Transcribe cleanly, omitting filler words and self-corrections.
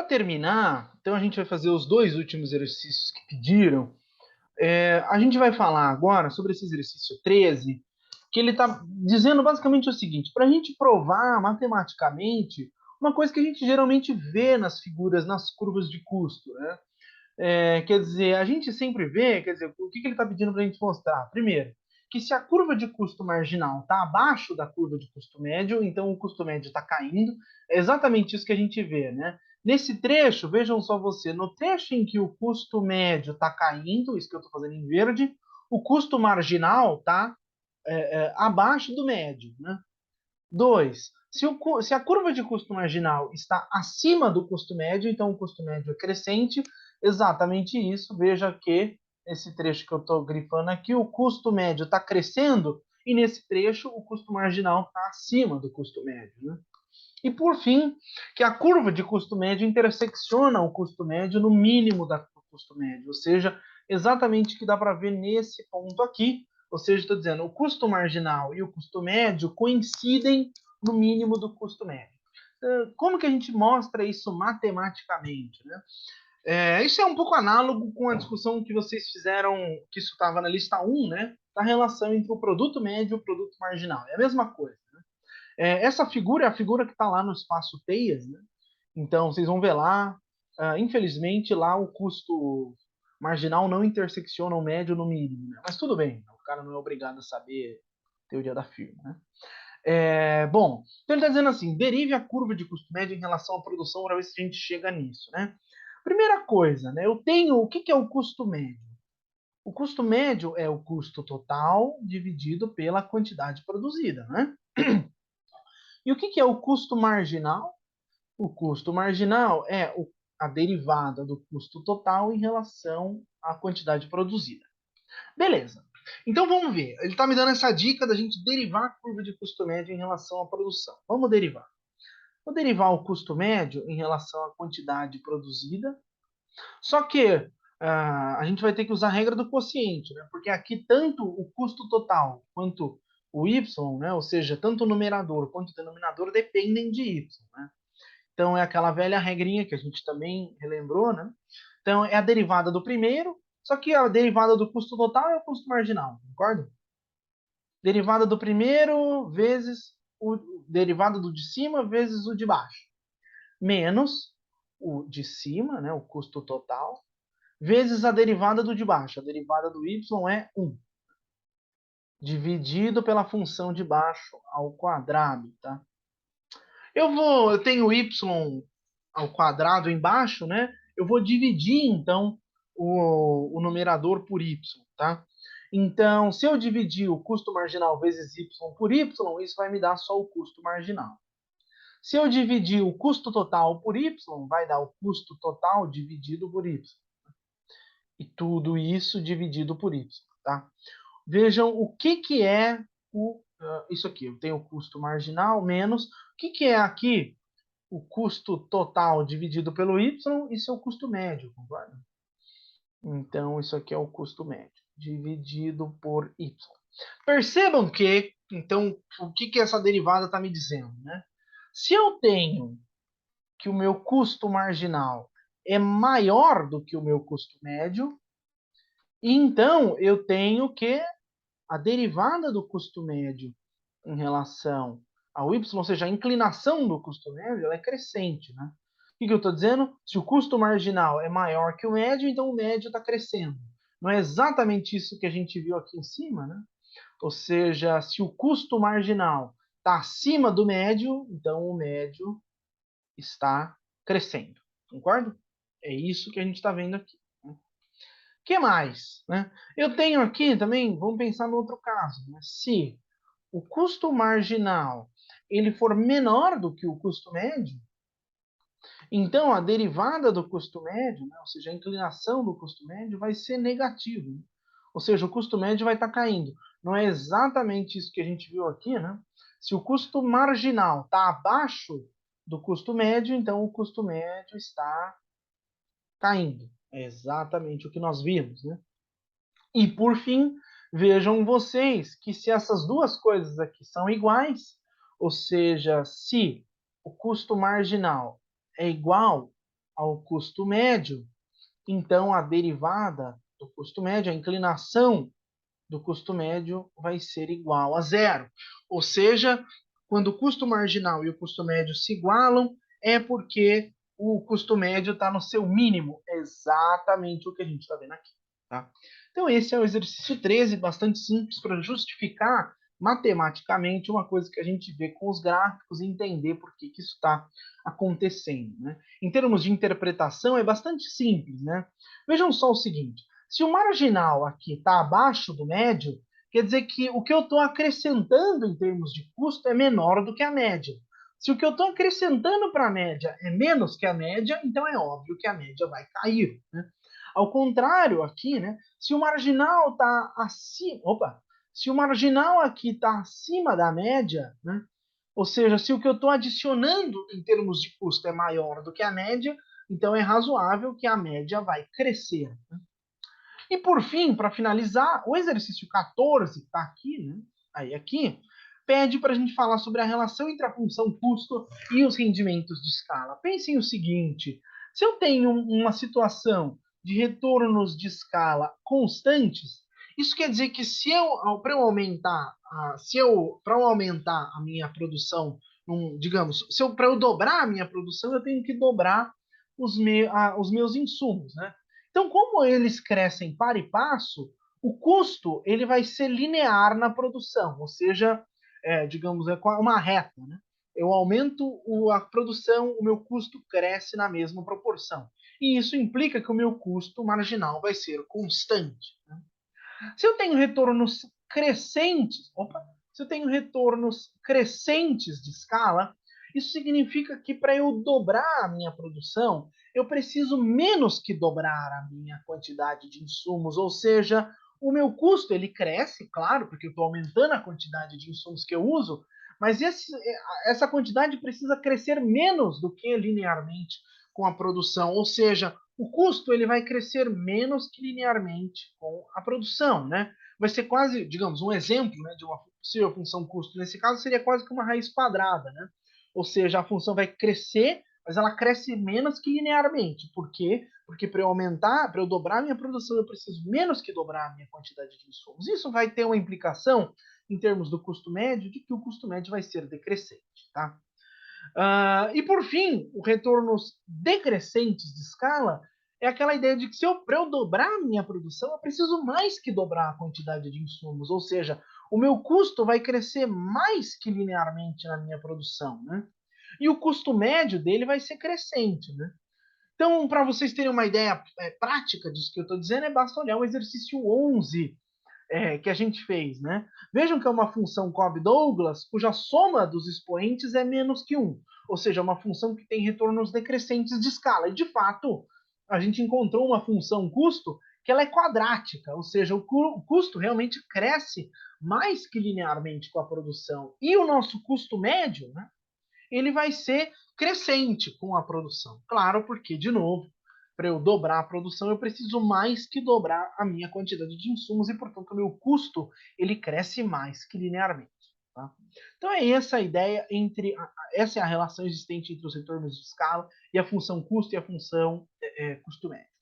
terminar, então a gente vai fazer os dois últimos exercícios que pediram. A gente vai falar agora sobre esse exercício 13, que ele está dizendo basicamente o seguinte: para a gente provar matematicamente uma coisa que a gente geralmente vê nas figuras, nas curvas de custo, né? Quer dizer, a gente sempre vê, quer dizer, o que ele está pedindo para a gente mostrar? Primeiro, que se a curva de custo marginal está abaixo da curva de custo médio, então o custo médio está caindo. É exatamente isso que a gente vê, né? Nesse trecho, vejam só você, no trecho em que o custo médio está caindo, isso que eu estou fazendo em verde, o custo marginal está abaixo do médio, né? 2. Se a curva de custo marginal está acima do custo médio, então o custo médio é crescente. Exatamente isso. Veja que esse trecho que eu estou grifando aqui, o custo médio está crescendo e nesse trecho o custo marginal está acima do custo médio, né? E por fim, que a curva de custo médio intersecciona o custo médio no mínimo do custo médio, ou seja, exatamente o que dá para ver nesse ponto aqui. Ou seja, estou dizendo, o custo marginal e o custo médio coincidem no mínimo do custo médio. Como que a gente mostra isso matematicamente, né? Isso é um pouco análogo com a discussão que vocês fizeram, que isso estava na lista 1, né? Da relação entre o produto médio e o produto marginal. É a mesma coisa. Essa figura é a figura que está lá no espaço teias, né? Então, vocês vão ver lá, infelizmente, lá o custo marginal não intersecciona o médio no mínimo, né? Mas tudo bem, o cara não é obrigado a saber teoria da firma, né? Bom, então ele está dizendo assim, derive a curva de custo médio em relação à produção para ver se a gente chega nisso, né? Primeira coisa, né? Eu tenho, o que é o custo médio? O custo médio é o custo total dividido pela quantidade produzida, né? E o que é o custo marginal? O custo marginal é a derivada do custo total em relação à quantidade produzida. Beleza. Então vamos ver. Ele está me dando essa dica da gente derivar a curva de custo médio em relação à produção. Vamos derivar. Vou derivar o custo médio em relação à quantidade produzida. Só que a gente vai ter que usar a regra do quociente, né? Porque aqui tanto o custo total quanto o y, né? Ou seja, tanto o numerador quanto o denominador dependem de y, né? Então, é aquela velha regrinha que a gente também relembrou, né? Então, é a derivada do primeiro, só que a derivada do custo total é o custo marginal, concorda? Derivada do primeiro vezes o derivada do de cima vezes o de baixo, menos o de cima, né, o custo total, vezes a derivada do de baixo. A derivada do y é 1, dividido pela função de baixo ao quadrado, tá? Eu tenho y ao quadrado embaixo, né? Eu vou dividir, então, o numerador por y, tá? Então, se eu dividir o custo marginal vezes y por y, isso vai me dar só o custo marginal. Se eu dividir o custo total por y, vai dar o custo total dividido por y. E tudo isso dividido por y, tá? Vejam o que é isso aqui. Eu tenho o custo marginal menos... O que é aqui? O custo total dividido pelo y, isso é o custo médio, concorda? Então, isso aqui é o custo médio, dividido por y. Percebam que, então, o que essa derivada está me dizendo, né? Se eu tenho que o meu custo marginal é maior do que o meu custo médio, então eu tenho que a derivada do custo médio em relação ao y, ou seja, a inclinação do custo médio, ela é crescente, né? O que eu estou dizendo? Se o custo marginal é maior que o médio, então o médio está crescendo. Não é exatamente isso que a gente viu aqui em cima, né? Ou seja, se o custo marginal está acima do médio, então o médio está crescendo. Concorda? É isso que a gente está vendo aqui. O que mais? Né? Eu tenho aqui também, vamos pensar no outro caso. Né? Se o custo marginal ele for menor do que o custo médio, então a derivada do custo médio, né, ou seja, a inclinação do custo médio vai ser negativa. Né? Ou seja, o custo médio vai estar caindo. Não é exatamente isso que a gente viu aqui, né? Se o custo marginal está abaixo do custo médio, então o custo médio está caindo. É exatamente o que nós vimos, né? E por fim, vejam vocês que se essas duas coisas aqui são iguais, ou seja, se o custo marginal é igual ao custo médio, então a derivada do custo médio, a inclinação do custo médio vai ser igual a zero. Ou seja, quando o custo marginal e o custo médio se igualam, é porque o custo médio está no seu mínimo. É exatamente o que a gente está vendo aqui. Tá? Então, esse é o exercício 13, bastante simples para justificar matematicamente uma coisa que a gente vê com os gráficos e entender por que isso está acontecendo. Né? Em termos de interpretação, é bastante simples. Né? Vejam só o seguinte: se o marginal aqui está abaixo do médio, quer dizer que o que eu estou acrescentando em termos de custo é menor do que a média. Se o que eu estou acrescentando para a média é menos que a média, então é óbvio que a média vai cair. Né? Ao contrário, aqui, né, se o marginal está acima, se o marginal aqui está acima da média, né, ou seja, se o que eu estou adicionando em termos de custo é maior do que a média, então é razoável que a média vai crescer. Né? E por fim, para finalizar, o exercício 14 está aqui, né? Aí aqui, pede para a gente falar sobre a relação entre a função custo e os rendimentos de escala. Pensem o seguinte: se eu tenho uma situação de retornos de escala constantes, isso quer dizer que se eu para eu aumentar, para eu aumentar a minha produção, digamos, para eu dobrar a minha produção, eu tenho que dobrar os meus insumos, né? Então, como eles crescem para e passo, o custo ele vai ser linear na produção, ou seja, digamos, é uma reta. Né? Eu aumento a produção, o meu custo cresce na mesma proporção. E isso implica que o meu custo marginal vai ser constante. Né? Se eu tenho retornos crescentes, se eu tenho retornos crescentes de escala, isso significa que para eu dobrar a minha produção, eu preciso menos que dobrar a minha quantidade de insumos, ou seja, o meu custo ele cresce, claro, porque eu estou aumentando a quantidade de insumos que eu uso, mas essa quantidade precisa crescer menos do que linearmente com a produção, ou seja, o custo ele vai crescer menos que linearmente com a produção, né? Vai ser quase, digamos, um exemplo, né, de uma possível função custo nesse caso seria quase que uma raiz quadrada, né? Ou seja, a função vai crescer, mas ela cresce menos que linearmente. Por quê? Porque para eu aumentar, para eu dobrar a minha produção, eu preciso menos que dobrar a minha quantidade de insumos. Isso vai ter uma implicação em termos do custo médio, de que o custo médio vai ser decrescente, tá? E por fim, o retornos decrescentes de escala é aquela ideia de que para eu dobrar a minha produção, eu preciso mais que dobrar a quantidade de insumos, ou seja, o meu custo vai crescer mais que linearmente na minha produção, né? E o custo médio dele vai ser crescente, né? Então, para vocês terem uma ideia prática disso que eu estou dizendo, basta olhar o exercício 11 que a gente fez, né? Vejam que é uma função Cobb-Douglas cuja soma dos expoentes é menos que 1, ou seja, uma função que tem retornos decrescentes de escala. E, de fato, a gente encontrou uma função custo que ela é quadrática, ou seja, o custo realmente cresce mais que linearmente com a produção. E o nosso custo médio, né, ele vai ser crescente com a produção. Claro, porque, de novo, para eu dobrar a produção, eu preciso mais que dobrar a minha quantidade de insumos e, portanto, o meu custo ele cresce mais que linearmente. Tá? Então é essa a ideia essa é a relação existente entre os retornos de escala e a função custo e a função custo médio.